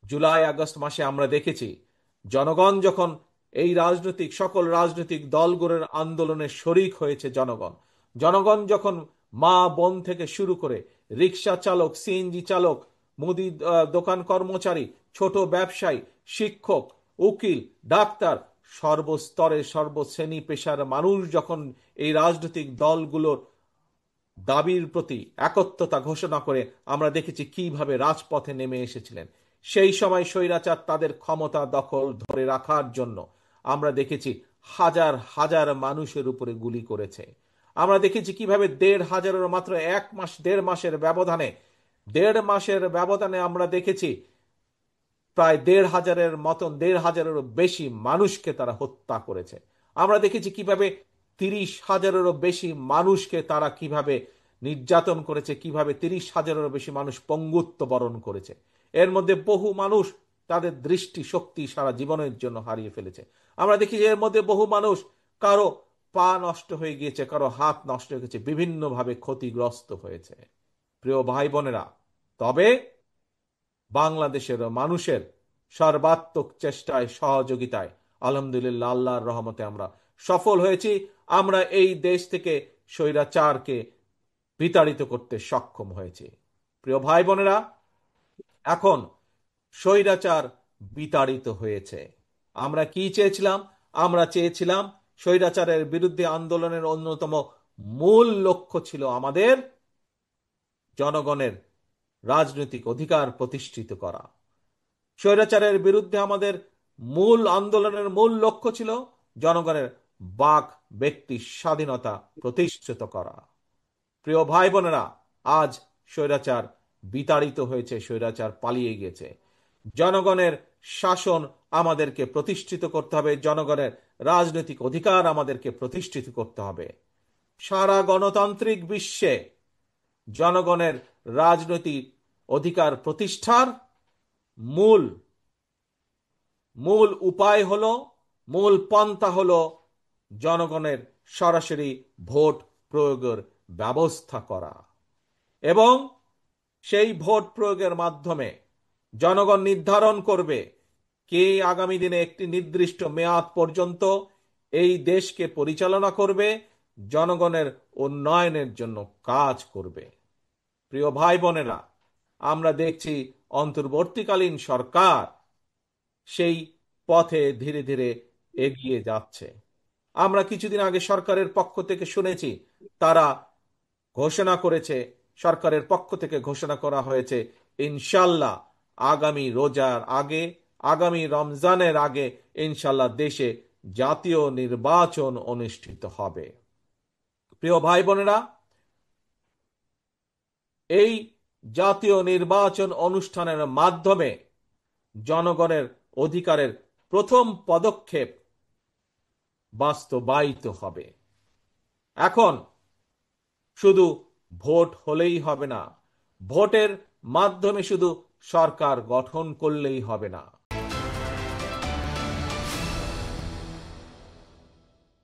July August মাসে আমরা দেখেছি জনগণ যখন এই সকল রাজনৈতিক দলগুলোর আন্দোলনে শরিক হয়েছে, জনগণ যখন মা বোন থেকে শুরু করে রিক্সা চালক, সিএনজি চালক, মুদি দোকান কর্মচারী, ছোট ব্যবসায়ী, শিক্ষক, উকিল, ডাক্তার, সর্বস্তরের সর্বশ্রেণী পেশার মানুষ যখন এই রাজনৈতিক দলগুলোর দাবির প্রতি একত্রতা ঘোষণা করে আমরা দেখেছি কিভাবে রাজপথে নেমে এসেছিলেন। সেই সময় স্বৈরাচার তাদের ক্ষমতা দখল ধরে রাখার জন্য আমরা দেখেছি হাজার হাজার মানুষের উপরে গুলি করেছে। আমরা দেখেছি কিভাবে ১,৫০০-এর মাত্র ১ মাস ১.৫ মাসের ব্যবধানে আমরা দেখেছি প্রায় ১,৫০০-এরও বেশি মানুষকে তারা হত্যা করেছে। আমরা দেখেছি কিভাবে ৩০,০০০-এরও বেশি মানুষকে তারা কিভাবে নির্যাতন করেছে, কিভাবে ৩০,০০০-এরও বেশি মানুষ পঙ্গুত্ব বরণ করেছে। এর মধ্যে বহু মানুষ তাদের দৃষ্টি শক্তি সারা জীবনের জন্য হারিয়ে ফেলেছে। আমরা দেখি যে এর মধ্যে বহু মানুষ, কারো পা নষ্ট হয়ে গিয়েছে, কারো হাত নষ্ট হয়ে গেছে, বিভিন্নভাবে ক্ষতিগ্রস্ত হয়েছে। প্রিয় ভাই বোনেরা, তবে বাংলাদেশের মানুষের সর্বাত্মক চেষ্টায় সহযোগিতায় আলহামদুলিল্লাহ আল্লাহর রহমতে আমরা সফল হয়েছি। আমরা এই দেশ থেকে স্বৈরাচারকে বিতাড়িত করতে সক্ষম হয়েছি। প্রিয় ভাই বোনেরা, এখন স্বৈরাচার বিতাড়িত হয়েছে। আমরা কি চেয়েছিলাম? আমরা চেয়েছিলাম স্বৈরাচারের বিরুদ্ধে আন্দোলনের অন্যতম মূল লক্ষ্য ছিল আমাদের জনগণের রাজনৈতিক অধিকার প্রতিষ্ঠিত করা। স্বৈরাচারের বিরুদ্ধে আমাদের মূল আন্দোলনের মূল লক্ষ্য ছিল জনগণের বাক ব্যক্তি স্বাধীনতা প্রতিষ্ঠিত করা। প্রিয় ভাই বোনেরা, আজ স্বৈরাচার বিতাড়িত হয়েছে, স্বৈরাচার পালিয়ে গেছে। জনগণের শাসন আমাদেরকে প্রতিষ্ঠিত করতে হবে, জনগণের রাজনৈতিক অধিকার আমাদেরকে প্রতিষ্ঠিত করতে হবে। সারা গণতান্ত্রিক বিশ্বে জনগণের রাজনৈতিক অধিকার প্রতিষ্ঠার মূল মূল উপায় হলো, মূল পন্থা হলো জনগণের সরাসরি ভোট প্রয়োগের ব্যবস্থা করা। এবং সেই ভোট প্রয়োগের মাধ্যমে জনগণ নির্ধারণ করবে কে আগামী দিনে একটি নির্দিষ্ট মেয়াদ পর্যন্ত এই দেশকে পরিচালনা করবে, জনগণের উন্নয়নের জন্য কাজ করবে। প্রিয় ভাই বোনেরা, আমরা দেখছি অন্তর্বর্তীকালীন সরকার সেই পথে ধীরে ধীরে এগিয়ে যাচ্ছে। আমরা কিছুদিন আগে সরকারের পক্ষ থেকে শুনেছি, তারা ঘোষণা করেছে, সরকারের পক্ষ থেকে ঘোষণা করা হয়েছে ইনশাল্লাহ আগামী রোজার আগে, আগামী রমজানের আগে ইনশাল্লাহ দেশে জাতীয় নির্বাচন অনুষ্ঠিত হবে। প্রিয় ভাই বোনেরা, এই জাতীয় নির্বাচন অনুষ্ঠানের মাধ্যমে জনগণের অধিকারের প্রথম পদক্ষেপ বাস্তবায়িত হবে। এখন শুধু ভোট হলেই হবে না, ভোটের মাধ্যমে শুধু সরকার গঠন করলেই হবে না।